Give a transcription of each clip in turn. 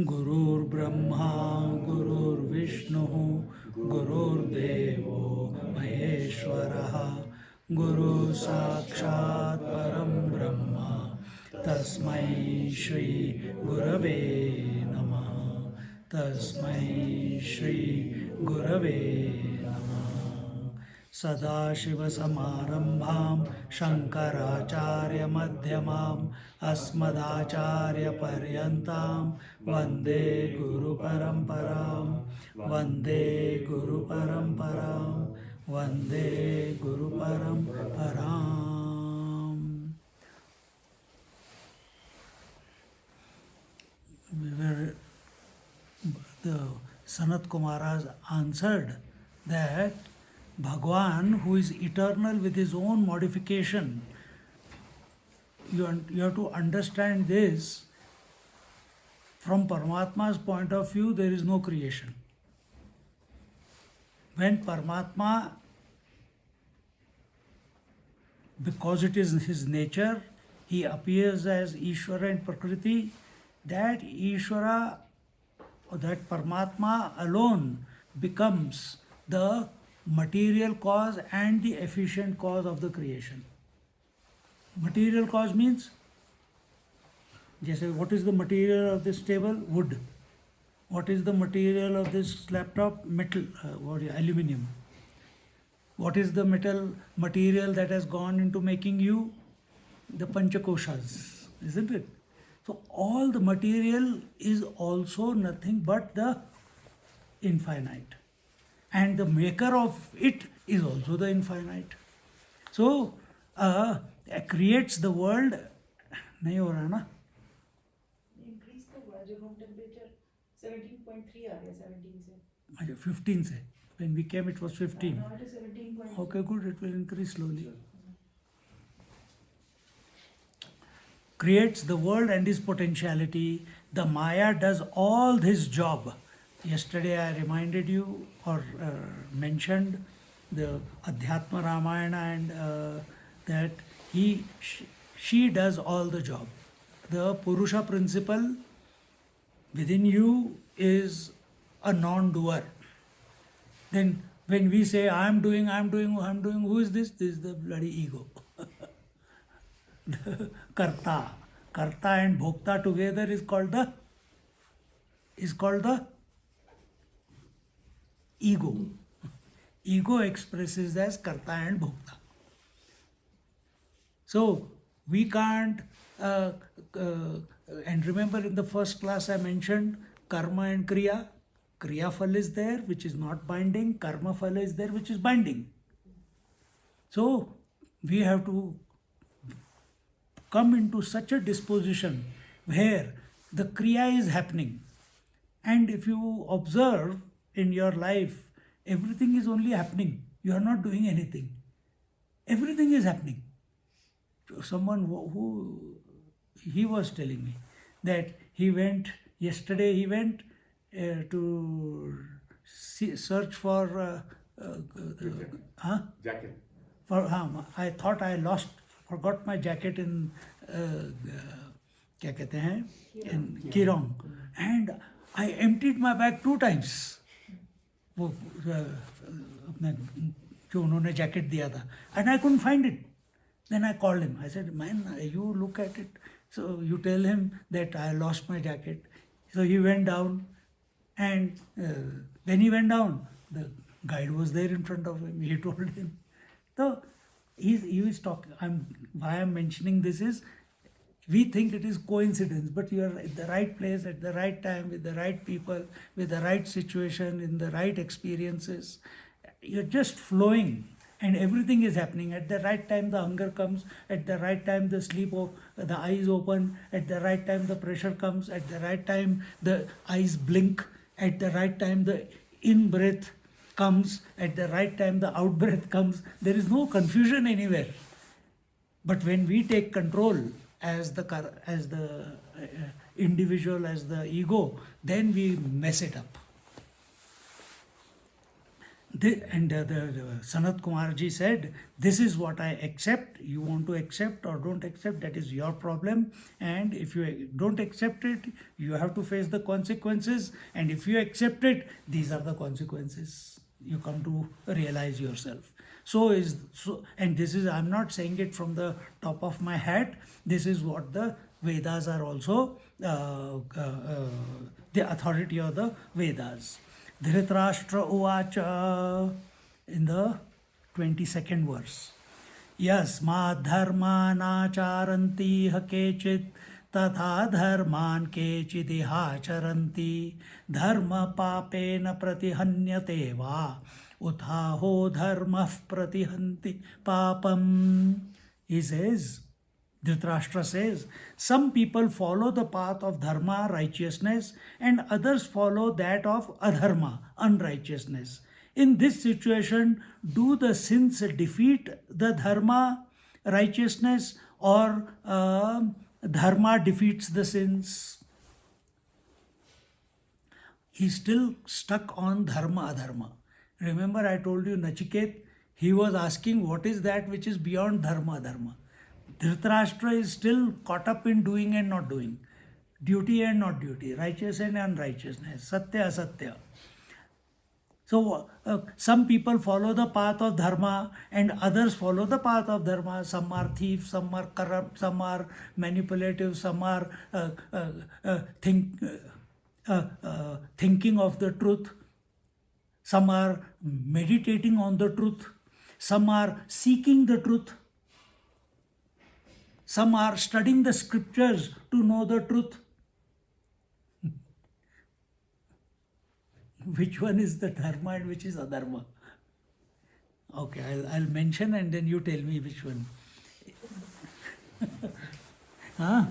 गुरुर्ब्रह्मा गुरुर्विष्णुः गुरुर्देवो महेश्वरः गुरु साक्षात् परं ब्रह्म तस्मै श्री गुरवे नमः तस्मै श्री गुरवे नमः सदाशिवसमारम्भां शङ्कराचार्यमध्यमाम् अस्मदाचार्यपर्यन्तां वन्दे गुरुपरम्परां वन्दे गुरुपरम्परां वन्दे गुरुपरम्पराम्. The Sanat Kumaras answered that Bhagwan, who is eternal with his own modification, you have to understand this. From Paramatma's point of view, there is no creation. When Paramatma, because it is his nature, he appears as Ishvara and Prakriti, that Ishvara, or that Paramatma alone becomes the material cause and the efficient cause of the creation. Material cause means, what is the material of this table? Wood. What is the material of this laptop? Metal, aluminium. What is the material that has gone into making you? The Panchakoshas, isn't it? So all the material is also nothing but the infinite. And the maker of it is also the infinite. So, creates the world. नहीं हो रहा ना? Increase the room temperature 17.3 आ गया 17 से. 15 से. When we came, it was 15. Now it is 17.3. Okay, good. It will increase slowly. Creates the world and its potentiality. The Maya does all this job. Yesterday I reminded you or mentioned the Adhyatma Ramayana and that she does all the job. The Purusha principle within you is a non-doer. Then when we say I am doing, who is this? This is the bloody ego. The Karta and Bhokta together is called the ego. Ego expresses as Karta and Bhokta. So we can't, and remember in the first class I mentioned karma and kriya. Kriya phala is there, which is not binding. Karma phala is there, which is binding. So we have to come into such a disposition where the kriya is happening. And if you observe in your life, everything is only happening. You are not doing anything. Everything is happening. Someone who he was telling me that yesterday he went to search for jacket. I thought I forgot my jacket in क्या कहते हैं in Kirong, and I emptied my bag 2 times. वो अपने जो उन्होंने jacket दिया था, and I couldn't find it. Then I called him. I said, man, you look at it. So you tell him that I lost my jacket. So he went down, and when he went down, the guide was there in front of him. He told him. So he was talking. Why I'm mentioning this is, we think it is coincidence, but you are at the right place at the right time with the right people, with the right situation, in the right experiences. You're just flowing. And everything is happening. At the right time, the hunger comes. At the right time, the eyes open. At the right time, the pressure comes. At the right time, the eyes blink. At the right time, the in-breath. comes, at the right time the out breath comes, there is no confusion anywhere. But when we take control as the individual, as the ego, then we mess it up. The Sanat Kumarji said, this is what I accept. You want to accept or don't accept, that is your problem. And if you don't accept it, you have to face the consequences. And if you accept it, these are the consequences. You come to realize yourself. And this is, I'm not saying it from the top of my head. This is what the Vedas are also, the authority of the Vedas. Dhritarashtra uvacha, in the 22nd verse. Yasmad dharmanacharanti hakechit tatha dharman kechidiha charanti dharma papena pratihanyate va uthaho dharmah pratihanti papam. He says, Dhritarashtra says, some people follow the path of dharma, righteousness, and others follow that of adharma, unrighteousness. In this situation, do the sins defeat the dharma, righteousness, or dharma defeats the sins? He's still stuck on dharma, adharma. Remember, I told you Nachiket, he was asking what is that which is beyond dharma, adharma. Dhritarashtra is still caught up in doing and not doing, duty and not duty, righteous and unrighteousness, satya, asatya. So some people follow the path of dharma and others follow the path of dharma. Some are thieves, some are corrupt, some are manipulative, some are thinking of the truth, some are meditating on the truth, some are seeking the truth. Some are studying the scriptures to know the truth. Which one is the dharma and which is adharma? Okay, I'll mention and then you tell me which one. Huh?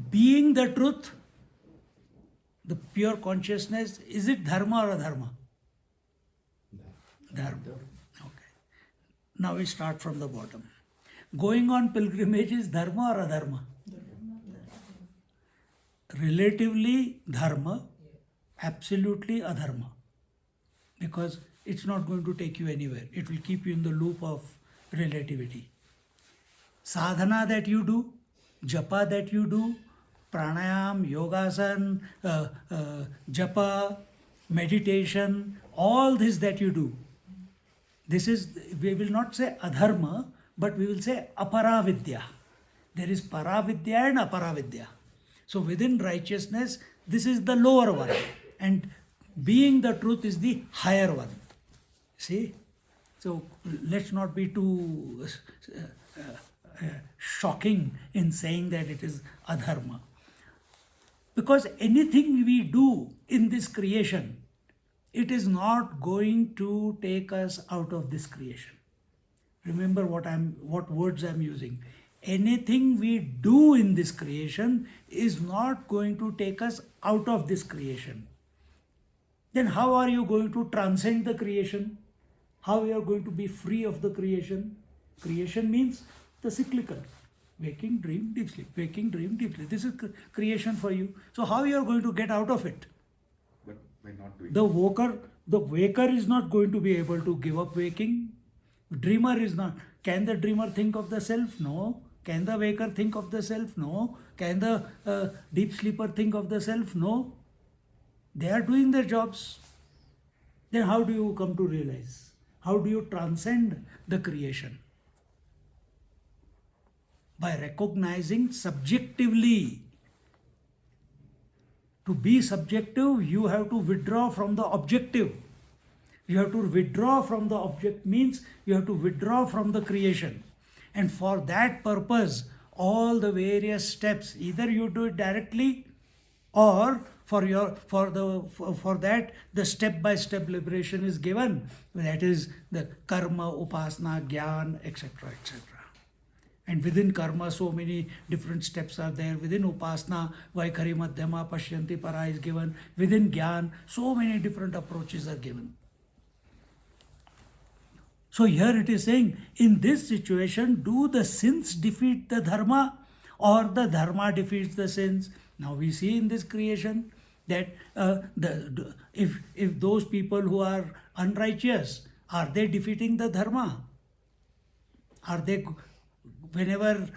Being the truth, the pure consciousness, is it dharma or adharma? Dharma. Okay. Now we start from the bottom. Going on pilgrimage is dharma or adharma? Relatively dharma, absolutely adharma. Because it's not going to take you anywhere. It will keep you in the loop of relativity. Sadhana that you do, japa that you do, pranayam, yogasan, japa, meditation, all this that you do, this is, we will not say adharma, but we will say aparavidya. There is paravidya and aparavidya. So within righteousness, this is the lower one. And being the truth is the higher one. See? So let's not be too shocking in saying that it is adharma. Because anything we do in this creation, it is not going to take us out of this creation. Remember what words I'm using. Anything we do in this creation is not going to take us out of this creation. Then how are you going to transcend the creation? How you are going to be free of the creation? Creation means the cyclical. Waking, dream, deep sleep. Waking, dream, deep sleep. This is creation for you. So how you are going to get out of it? But by not doing The waker is not going to be able to give up waking. Dreamer is not. Can the dreamer think of the self? No. Can the waker think of the self? No. Can the deep sleeper think of the self? No. They are doing their jobs. Then how do you come to realize? How do you transcend the creation? By recognizing subjectively. To be subjective, you have to withdraw from the objective. You have to withdraw from the object means you have to withdraw from the creation. And for that purpose, all the various steps, either you do it directly or for that the step-by-step liberation is given. That is the karma, upasana, jnana, etc., etc. And within karma, so many different steps are there. Within upasana, vaikhari madhyama pashyanti para is given. Within jnana, so many different approaches are given. So here it is saying, in this situation, do the sins defeat the dharma or the dharma defeats the sins? Now we see in this creation that if those people who are unrighteous, are they defeating the dharma? Are they, whenever,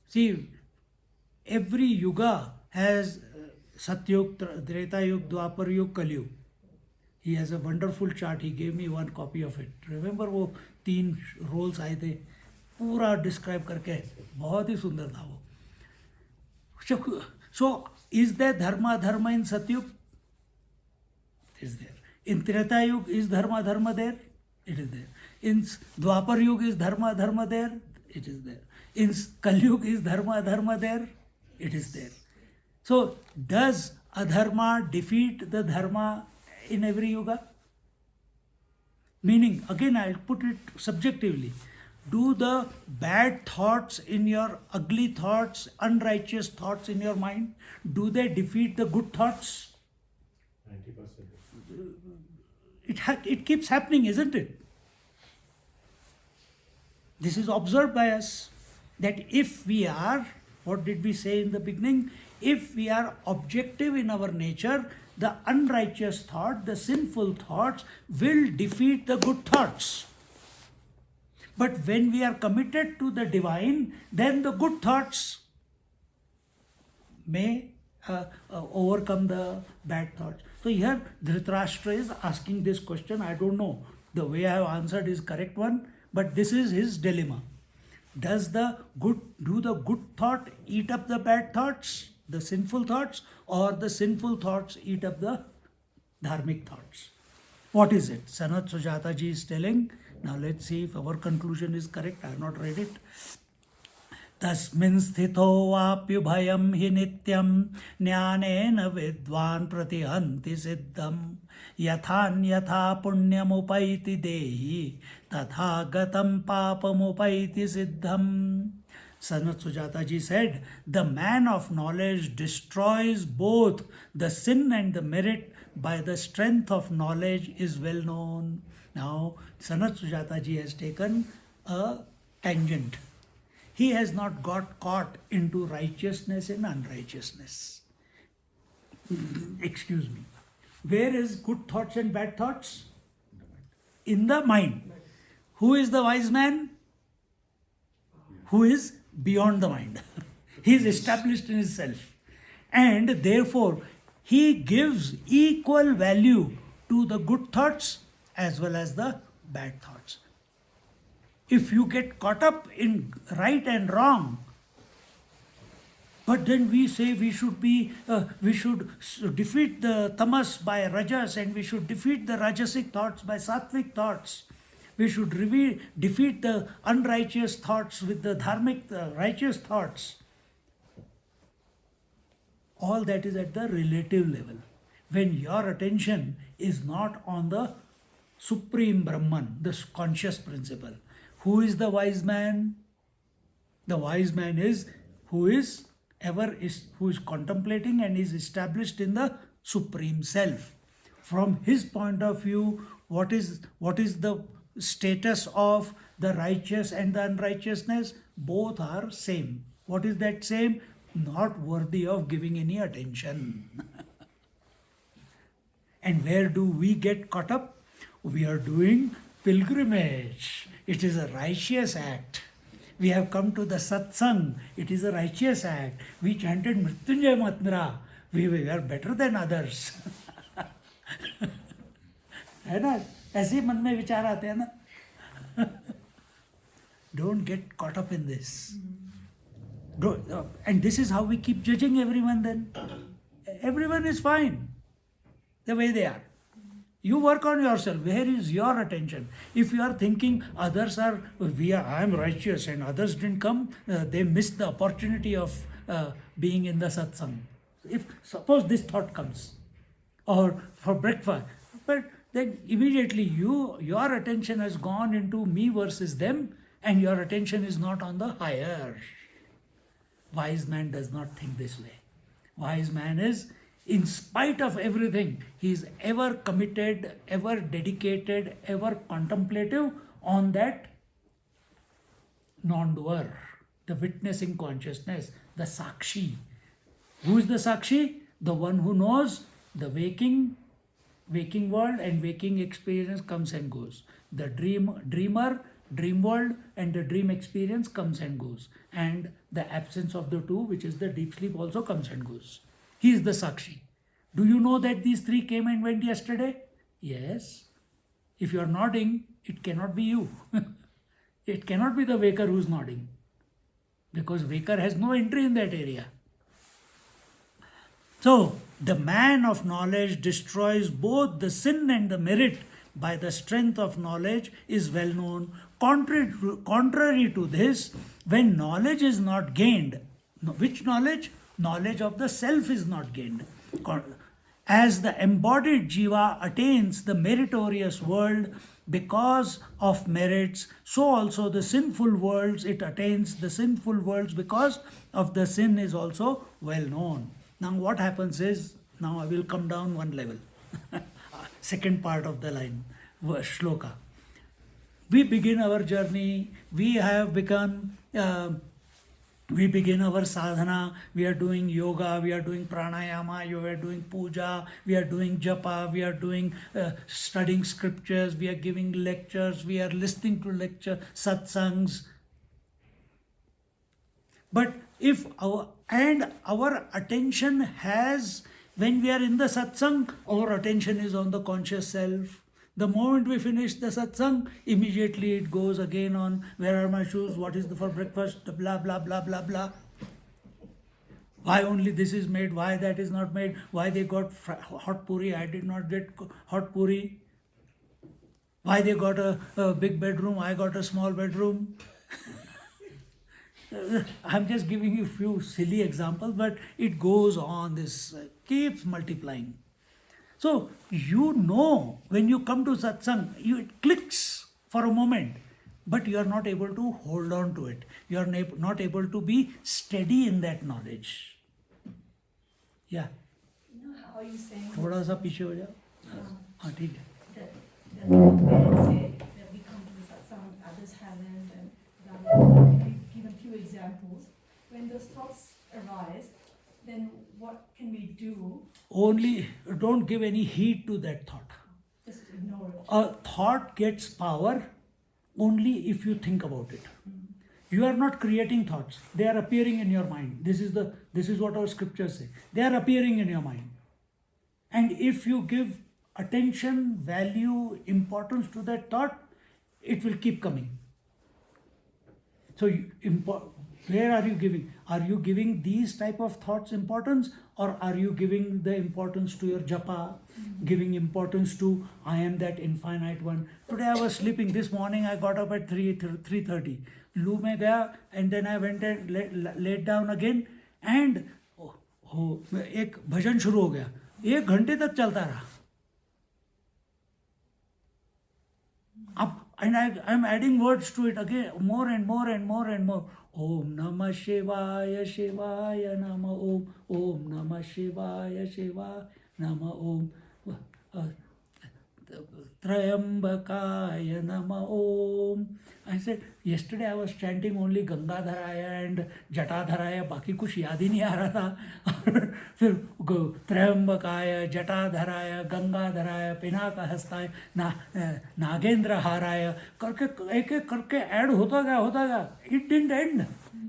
see, every yuga has Satyug, Treta Yug, Dwapar Yug, Kali Yug. He has a wonderful chart. He gave me one copy of it. Remember वो 3 roles आए थे, पूरा describe करके, बहुत ही सुंदर था वो. So is there dharma in Satyug? It is there. In Treta Yug is dharma there? It is there. In Dwapar Yug is dharma there? It is there. In Kali Yug is dharma there? It is there. So does adharma defeat the dharma in every yuga? Meaning, again I'll put it subjectively. Do the bad thoughts in your, ugly thoughts, unrighteous thoughts in your mind, do they defeat the good thoughts? 90%. It keeps happening, isn't it? This is observed by us, that if we are, what did we say in the beginning? If we are objective in our nature, the unrighteous thought, the sinful thoughts will defeat the good thoughts. But when we are committed to the divine, then the good thoughts may overcome the bad thoughts. So here Dhritarashtra is asking this question. I don't know the way I have answered is correct one, but this is his dilemma. Do the good thought eat up the bad thoughts, the sinful thoughts, or the sinful thoughts eat up the dharmic thoughts? What is it? Sanat Sujata ji is telling. Now let's see if our conclusion is correct. I have not read it. Tasmin sthito vapyubhayam hi nityam jnanena vidvan pratihanti siddham yatha punyam upaiti dehi tatha gatam papam upaiti siddham. Sanat Sujata ji said, the man of knowledge destroys both the sin and the merit by the strength of knowledge is well known. Now, Sanat Sujata ji has taken a tangent. He has not got caught into righteousness and unrighteousness. Excuse me. Where is good thoughts and bad thoughts? In the mind. Who is the wise man? Who is beyond the mind. He is established in himself. And therefore, he gives equal value to the good thoughts as well as the bad thoughts. If you get caught up in right and wrong, but then we say we should defeat the tamas by rajas, and we should defeat the rajasic thoughts by sattvic thoughts. We should defeat the unrighteous thoughts with the dharmic, righteous thoughts. All that is at the relative level. When your attention is not on the supreme Brahman, the conscious principle. Who is the wise man? The wise man is who is contemplating and is established in the supreme self. From his point of view, what is the status of the righteous and the unrighteousness? Both are same. What is that same? Not worthy of giving any attention. And where do we get caught up? We are doing pilgrimage. It is a righteous act. We have come to the satsang. It is a righteous act. We chanted Mrityunjay Mantra. We are better than others. है ना? ऐसे मन में विचार आते हैं ना? Don't get caught up in this. And this is how we keep judging everyone then. Everyone is fine the way they are. You work on yourself. Where is your attention? If you are thinking others I am righteous and others didn't come, they missed the opportunity of being in the satsang. If suppose this thought comes, or for breakfast, but then immediately your attention has gone into me versus them, and your attention is not on the higher. Wise man does not think this way. Wise man is, in spite of everything, he is ever committed, ever dedicated, ever contemplative on that non-doer, the witnessing consciousness, the Sakshi. Who is the Sakshi? The one who knows the waking world and waking experience comes and goes. The dreamer, dream world and the dream experience comes and goes. And the absence of the two, which is the deep sleep, also comes and goes. He is the Sakshi. Do you know that these three came and went yesterday? Yes. If you are nodding, it cannot be you. It cannot be the waker who is nodding, because waker has no entry in that area. So, the man of knowledge destroys both the sin and the merit by the strength of knowledge is well known. Contrary to this, when knowledge is not gained, which knowledge? Knowledge of the self is not gained. As the embodied jiva attains the meritorious world because of merits, so also the sinful worlds, it attains the sinful worlds because of the sin is also well known. Now what happens is, now I will come down one level. Second part of the line, shloka. We begin our journey, we have begun, we begin our sadhana, we are doing yoga, we are doing pranayama, we are doing puja, we are doing japa, we are doing studying scriptures, we are giving lectures, we are listening to lecture, satsangs. But if our attention has, when we are in the satsang, our attention is on the conscious self. The moment we finish the satsang, immediately it goes again on where are my shoes, what is for breakfast, blah blah blah blah blah. Why only this is made, why that is not made, why they got hot puri, I did not get hot puri. Why they got a big bedroom, I got a small bedroom. I'm just giving you a few silly examples, but it goes on, this keeps multiplying. So, you know, when you come to satsang, it clicks for a moment, but you are not able to hold on to it. You are not able to be steady in that knowledge. Yeah. You know how you saying थोड़ा सा पीछे हो जाओ. हाँ ठीक है. that man said that we come to the satsang, others haven't, and blah blah blah. Give a few examples. When those thoughts arise, then what can we do? Only don't give any heed to that thought. Just ignore it. A thought gets power only if you think about it. You are not creating thoughts. They are appearing in your mind. This is what our scriptures say. They are appearing in your mind. And if you give attention, value, importance to that thought, it will keep coming. So where are you giving? Are you giving these type of thoughts importance, or are you giving the importance to your japa, giving importance to I am that infinite one? Today I was sleeping. This morning I got up at 3:30. Loo mein gaya, and then I went and laid down again, and एक भजन शुरू हो गया. 1 घंटे तक चलता रहा. And I am adding words to it again, more and more and more and more. Om Namah Shivaya Shivaya Nama Om. Om Namah Shivaya Shivaya Nama Om. Trayambakaya Nama Om. I said, yesterday I was chanting only Gangadharaya and Jatadharaya, बाकी कुछ याद ही नहीं आ रहा था. फिर त्रयंबकाय, जटाधराय, गंगाधराय, पिनाक हस्ताय, नागेंद्र हाराय करके एक एक करके ऐड होता गया. It didn't end.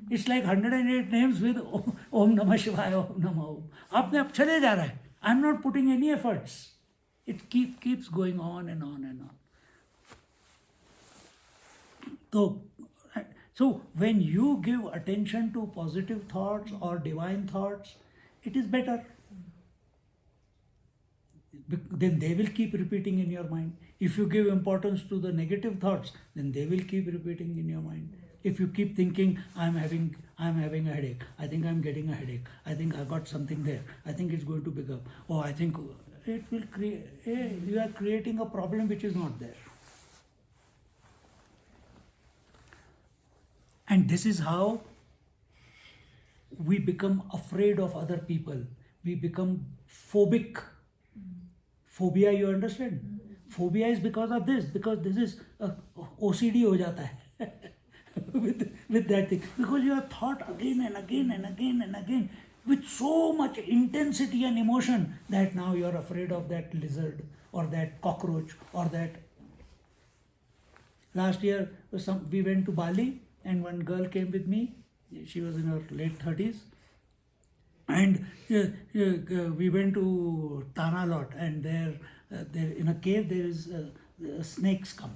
It's like 108 names with Om Namah Shivaya, Om Namah Om. आपने अब चले जा रहा है. I'm not putting any efforts. It keeps going on and on and on. So when you give attention to positive thoughts or divine thoughts, it is better. Then they will keep repeating in your mind. If you give importance to the negative thoughts, then they will keep repeating in your mind. If you keep thinking, I'm having a headache, I think I'm getting a headache, I think I got something there, I think it's going to pick up, oh, I think it will create, you are creating a problem which is not there. And this is how we become afraid of other people. We become phobic. Phobia, you understand? Phobia is because of this, because this is OCD ho jata hai with that thing. Because you have thought again and again and again and again with so much intensity and emotion that now you are afraid of that lizard or that cockroach or that. Last year, we went to Bali and one girl came with me. She was in her late 30s. And we went to Tana Lot, and there in a cave there is snakes come,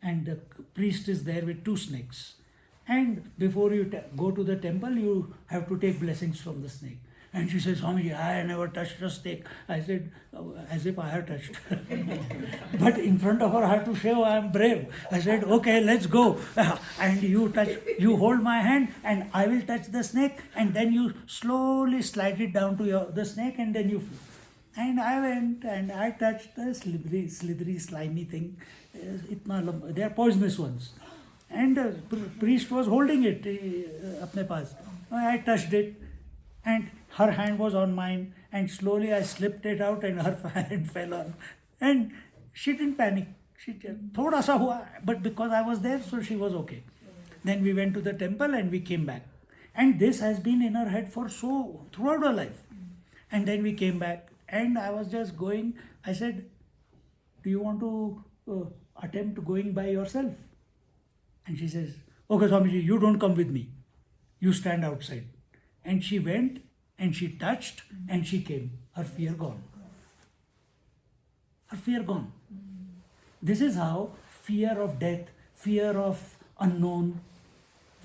and the priest is there with two snakes. And before you go to the temple, you have to take blessings from the snake. And she says, Swamiji, I never touched a snake. I said, as if I had touched. But in front of her, I have to show I am brave. I said, okay, let's go. And you hold my hand and I will touch the snake, and then you slowly slide it down to the snake, and then you. And I went and I touched the slithery, slimy thing. They are poisonous ones. And the priest was holding it apne paas. I touched it, and her hand was on mine, and slowly I slipped it out and her hand fell on. And she didn't panic. She just, thoda sa hua, but because I was there, so she was okay. Then we went to the temple and we came back. And this has been in her head for throughout her life. And then we came back, and I was just going. I said, do you want to attempt going by yourself? And she says, okay, Swamiji, you don't come with me. You stand outside. And she went and she touched and she came. Her fear gone. Her fear gone. This is how fear of death, fear of unknown,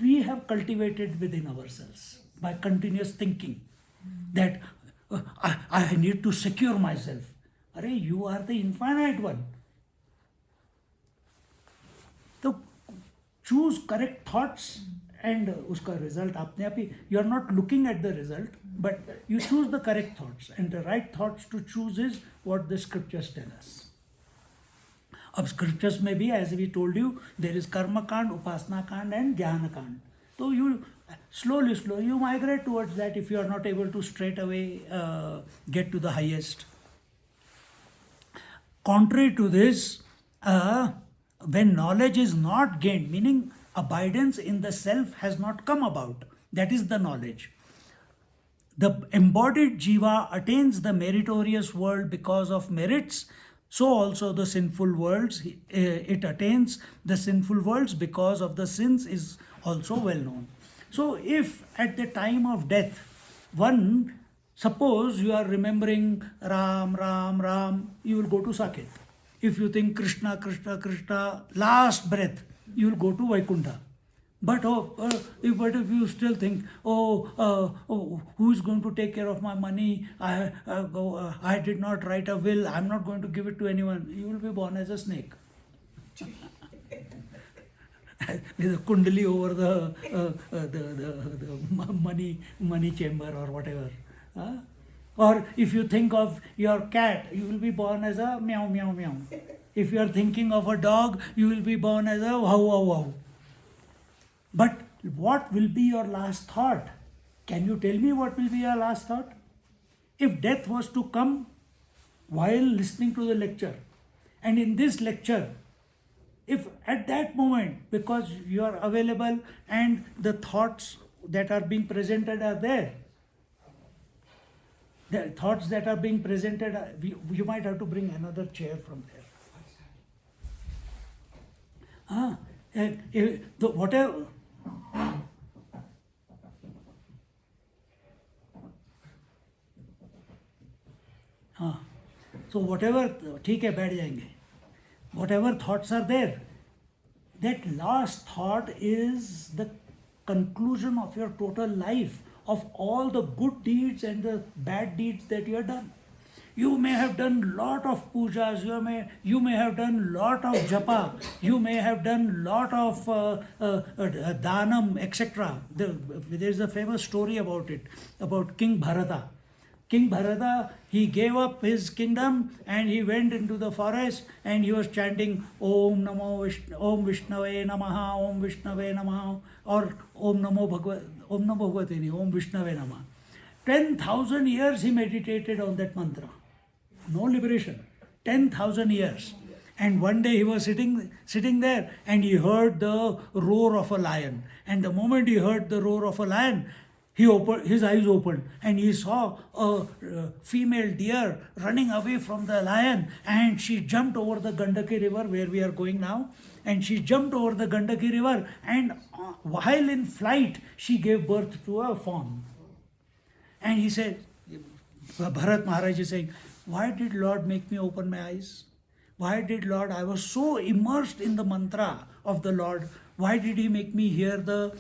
we have cultivated within ourselves by continuous thinking that I need to secure myself. Arey, you are the infinite one. So choose correct thoughts and uska result apne aap hi, you are not looking at the result, but you choose the correct thoughts, and the right thoughts to choose is what the scriptures tell us. Ab scriptures may be, as we told you, there is karma kand, upasana kand and jnana kand. So you slowly you migrate towards that if you are not able to straight away get to the highest. Contrary to this, when knowledge is not gained, meaning abidance in the self has not come about, that is the knowledge. The embodied jiva attains the meritorious world because of merits, so also the sinful worlds, it attains the sinful worlds because of the sins is also well known. So if at the time of death, suppose you are remembering Ram, Ram, Ram, you will go to Saket. If you think Krishna, Krishna, Krishna, last breath, you will go to Vaikuntha. But if you still think, who is going to take care of my money? I did not write a will. I am not going to give it to anyone. You will be born as a snake. With a kundali over the money chamber or whatever. Or if you think of your cat, you will be born as a meow, meow, meow. If you are thinking of a dog, you will be born as a wow, wow, wow. But what will be your last thought? Can you tell me what will be your last thought? If death was to come while listening to the lecture, and in this lecture, if at that moment, because you are available and the thoughts that are being presented are there, the thoughts that are being presented, you might have to bring another chair from there. Whatever. So whatever, ठीक है, बैठ जाएंगे. Whatever thoughts are there, that last thought is the conclusion of your total life, of all the good deeds and the bad deeds that you have done. You may have done lot of pujas, you may have done lot of japa, you may have done lot of dhanam, etc. There is a famous story about it, about King Bharata. King Bharata, he gave up his kingdom and he went into the forest and he was chanting Om Vishnave Namaha, Om Vishnave Namaha, or Om Namo Bhagavate, Om Vishnave Nama. 10,000 years he meditated on that mantra. No liberation. 10,000 years. And one day he was sitting there and he heard the roar of a lion. And the moment he heard the roar of a lion, his eyes opened and he saw a female deer running away from the lion, and she jumped over the Gandaki river where we are going now. And she jumped over the Gandaki river, and while in flight she gave birth to a fawn. And he said, Bharat Maharaj is saying, why did Lord make me open my eyes? Why did Lord, I was so immersed in the mantra of the Lord, why did he make me hear the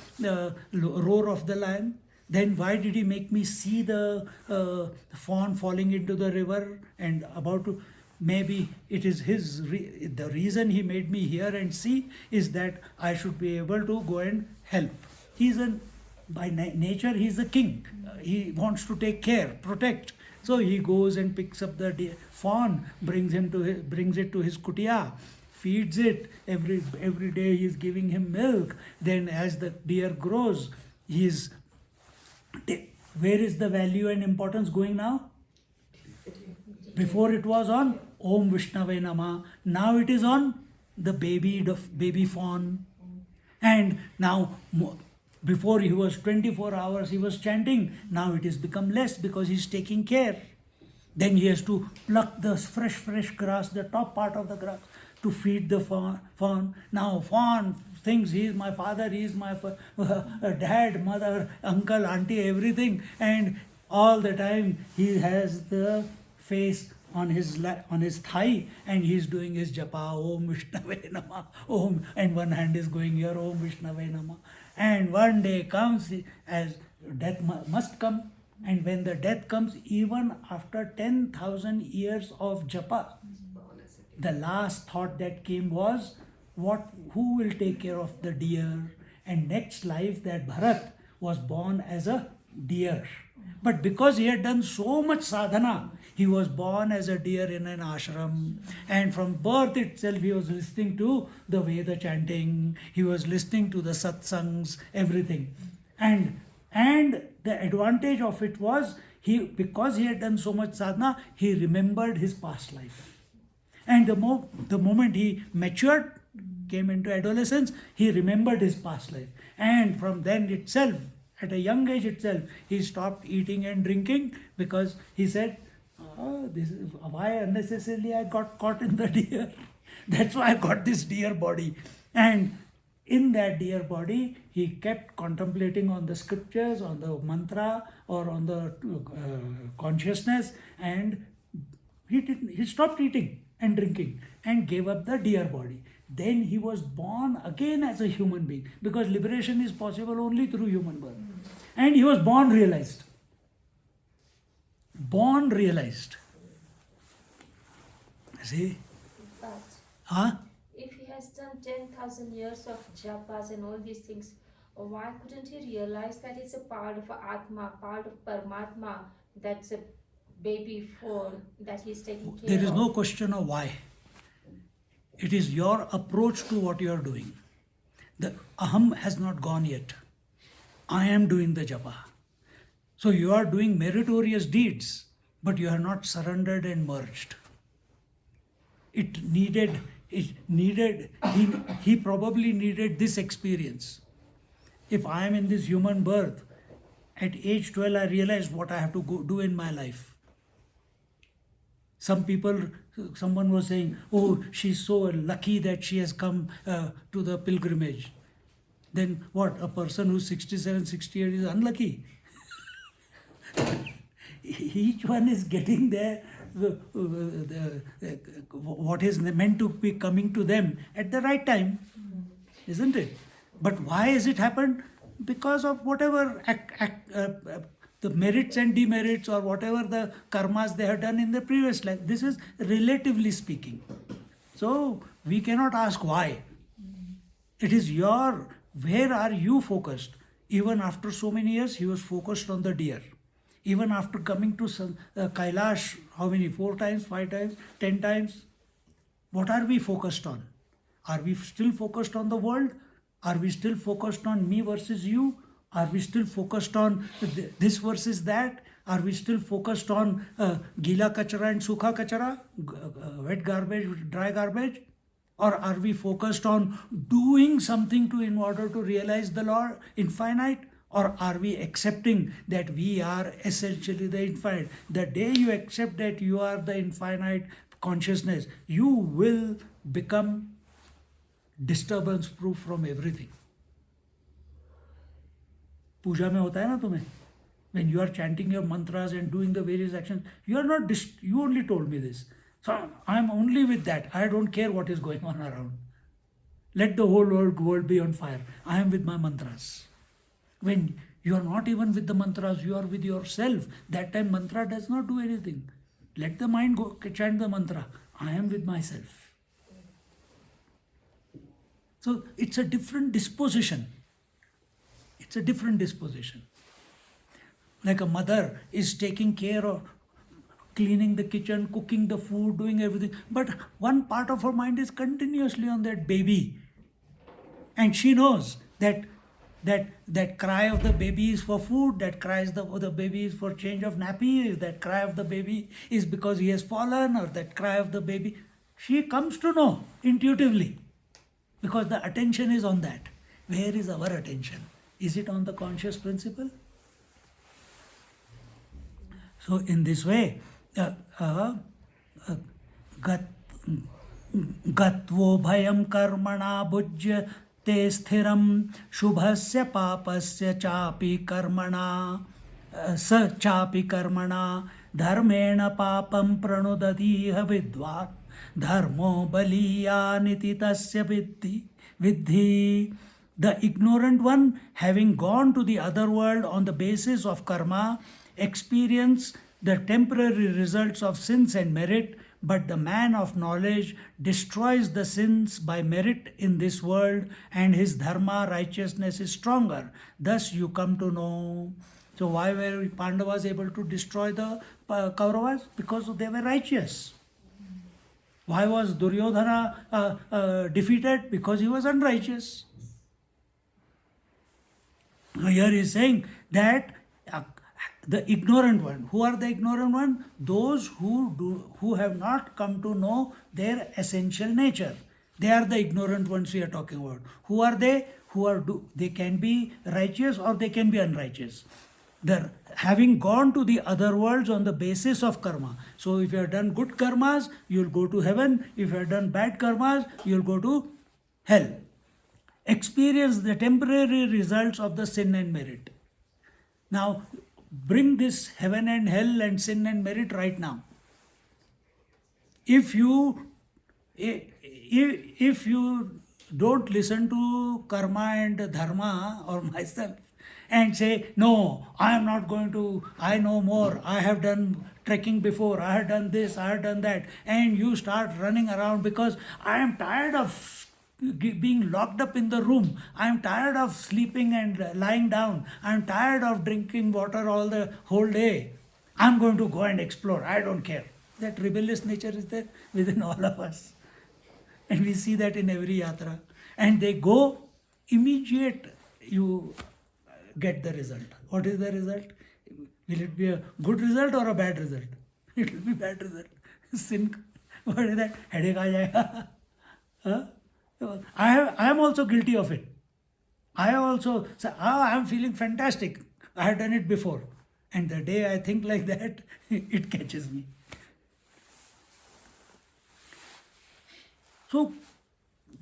roar of the lion? Then why did he make me see the fawn falling into the river and about to, maybe it is the reason he made me hear and see is that I should be able to go and help. By nature he is the king. He wants to take care, protect. So he goes and picks up the fawn, brings it to his kutia, feeds it. Every day he is giving him milk. Then as the deer grows, where is the value and importance going now? Before it was on Om Vishnave Nama. Now it is on the baby fawn. And now, before he was 24 hours, he was chanting. Now it has become less because he's taking care. Then he has to pluck the fresh grass, the top part of the grass, to feed the fawn. Now fawn thinks he is my father, he is my dad, mother, uncle, auntie, everything. And all the time he has the face on his thigh and he is doing his japa, Om Vishnave Nama, Om, and one hand is going here, Om Vishnave Nama. And one day comes, as death must come, and when the death comes, even after 10,000 years of japa, the last thought that came was, who will take care of the deer? And next life that Bharat was born as a deer. But because he had done so much sadhana, he was born as a deer in an ashram. And from birth itself, he was listening to the Veda chanting. He was listening to the satsangs, everything. And the advantage of it was, because he had done so much sadhana, he remembered his past life. And the moment he matured, came into adolescence, he remembered his past life. And from then itself, at a young age itself, he stopped eating and drinking because he said, this is why unnecessarily I got caught in the deer. That's why I got this deer body. And in that deer body, he kept contemplating on the scriptures, on the mantra, or on the consciousness, and he stopped eating and drinking and gave up the deer body. Then he was born again as a human being, because liberation is possible only through human birth. And he was born realized. Born realized. See? But if he has done 10,000 years of japas and all these things, why couldn't he realize that it's a part of atma, part of Paramatma, that's a baby form that he's taking care of? There is no question of why. It is your approach to what you are doing. The aham has not gone yet. I am doing the japa. So you are doing meritorious deeds, but you are not surrendered and merged. He probably needed this experience. If I am in this human birth, at age 12 I realized what I have to do in my life. Someone was saying, oh, she's so lucky that she has come to the pilgrimage. Then what? A person who's 67, 68 is unlucky. Each one is getting there, what is meant to be coming to them at the right time, isn't it? But why has it happened? Because of whatever the merits and demerits, or whatever the karmas they have done in the previous life. This is relatively speaking. So we cannot ask why. It is where are you focused? Even after so many years, he was focused on the deer. Even after coming to Kailash, how many? 4 times, 5 times, 10 times? What are we focused on? Are we still focused on the world? Are we still focused on me versus you? Are we still focused on this versus that? Are we still focused on gila kachara and sukha kachara, wet garbage, dry garbage? Or are we focused on doing something in order to realize the Lord infinite? Or are we accepting that we are essentially the infinite? The day you accept that you are the infinite consciousness, you will become disturbance proof from everything. पूजा में होता है ना तुम्हें, when you are chanting your mantras and doing the various actions, you are not you only told me this, so I am only with that. I don't care what is going on around. Let the whole world be on fire. I am with my mantras. When you are not even with the mantras, you are with yourself. That time mantra does not do anything. Let the mind go chant the mantra. I am with myself. So it's a different disposition. It's a different disposition. Like a mother is taking care of cleaning the kitchen, cooking the food, doing everything. But one part of her mind is continuously on that baby. And she knows that cry of the baby is for food, that cries the baby is for change of nappy, that cry of the baby is because he has fallen, or that cry of the baby. She comes to know intuitively because the attention is on that. Where is our attention? Is it on the conscious principle? So in this way, gatvo bhayam karmana bhujya te sthiram shubhasya papasya chapi karmana sa chapi karmana dharmena papam pranudadiha vidvat dharmo baliyaniti tasya vidhi. The ignorant one, having gone to the other world on the basis of karma, experience the temporary results of sins and merit, but the man of knowledge destroys the sins by merit in this world, and his dharma, righteousness, is stronger. Thus you come to know. So why were Pandavas able to destroy the Kauravas? Because they were righteous. Why was Duryodhana defeated? Because he was unrighteous. Here he is saying that the ignorant one. Who are the ignorant one? Those who have not come to know their essential nature. They are the ignorant ones we are talking about. Who are they? They can be righteous or they can be unrighteous. Having gone to the other worlds on the basis of karma. So if you have done good karmas, you will go to heaven. If you have done bad karmas, you will go to hell. Experience the temporary results of the sin and merit. Now, bring this heaven and hell and sin and merit right now. If you don't listen to karma and dharma or myself and say, no, I am not going to, I know more, I have done trekking before, I have done this, I have done that, and you start running around because I am tired of being locked up in the room. I am tired of sleeping and lying down. I am tired of drinking water all the whole day. I am going to go and explore. I don't care. That rebellious nature is there within all of us. And we see that in every yatra. And they go immediate, you get the result. What is the result? Will it be a good result or a bad result? It will be bad result. Sin. What is that? Headache aa jayega. Huh? I am also guilty of it. I also say, I am feeling fantastic. I have done it before. And the day I think like that, it catches me. So,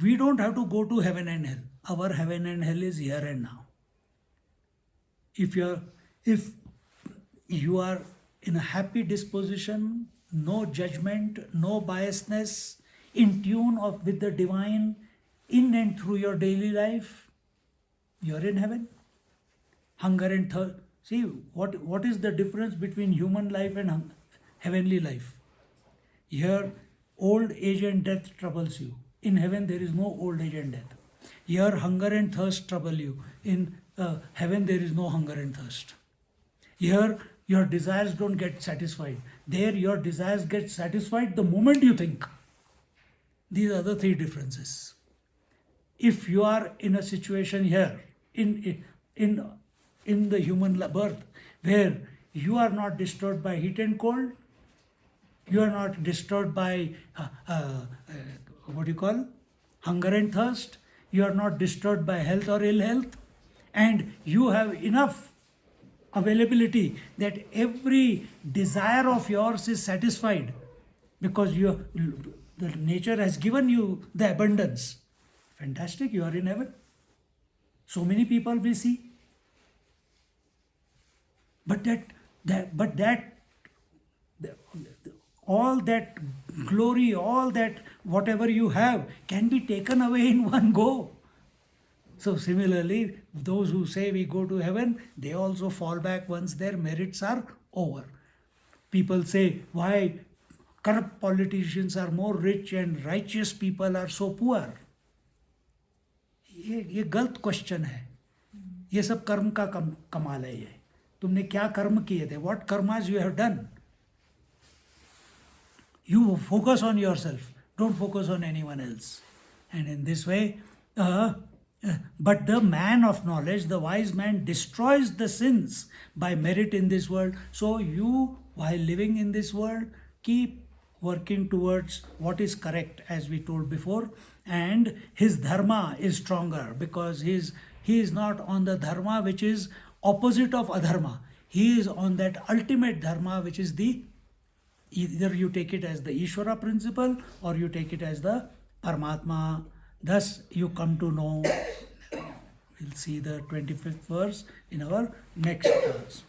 we don't have to go to heaven and hell. Our heaven and hell is here and now. If you are in a happy disposition, no judgment, no biasness, in tune with the divine, in and through your daily life, you're in heaven. Hunger and thirst. See, what is the difference between human life and heavenly life? Here, old age and death troubles you. In heaven, there is no old age and death. Here, hunger and thirst trouble you. In heaven, there is no hunger and thirst. Here, your desires don't get satisfied. There, your desires get satisfied the moment you think. These are the three differences. if you are in a situation here in in the human birth where you are not disturbed by heat and cold, you are not disturbed by what do you call hunger and thirst, you are not disturbed by health or ill health, and you have enough availability that every desire of yours is satisfied because the nature has given you the abundance. Fantastic, you are in heaven. So many people we see. But all that glory, all that whatever you have can be taken away in one go. So similarly, those who say we go to heaven, they also fall back once their merits are over. People say, why corrupt politicians are more rich and righteous people are so poor? ये गलत question है. ये सब कर्म का कमाल है. ये तुमने क्या कर्म किए थे? What karmas you have done? You focus on yourself. Don't focus on anyone else. And in this way, but the man of knowledge, the wise man, destroys the sins by merit in this world. So you, while living in this world, keep working towards what is correct, as we told before, and his dharma is stronger because he is not on the dharma which is opposite of adharma. He is on that ultimate dharma which is the, either you take it as the Ishvara principle or you take it as the Paramatma. Thus you come to know. We'll see the 25th verse in our next class.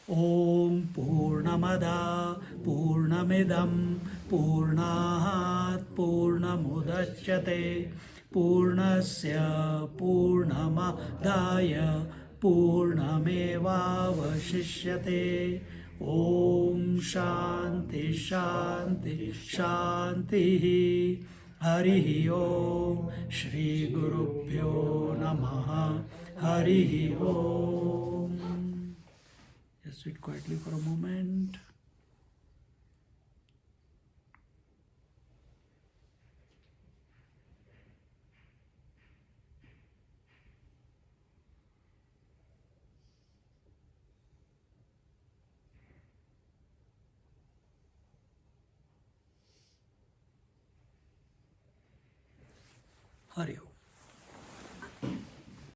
Om Purnamada Purnamidam Purnahat Purnamudachyate Purnasya Purnamadaya Purnamevavashishyate. Om Shanti Shanti Shanti. Harihi Om. Shri Gurubhyo Namaha. Harihi Om. Just sit quietly for a moment. Hari Om.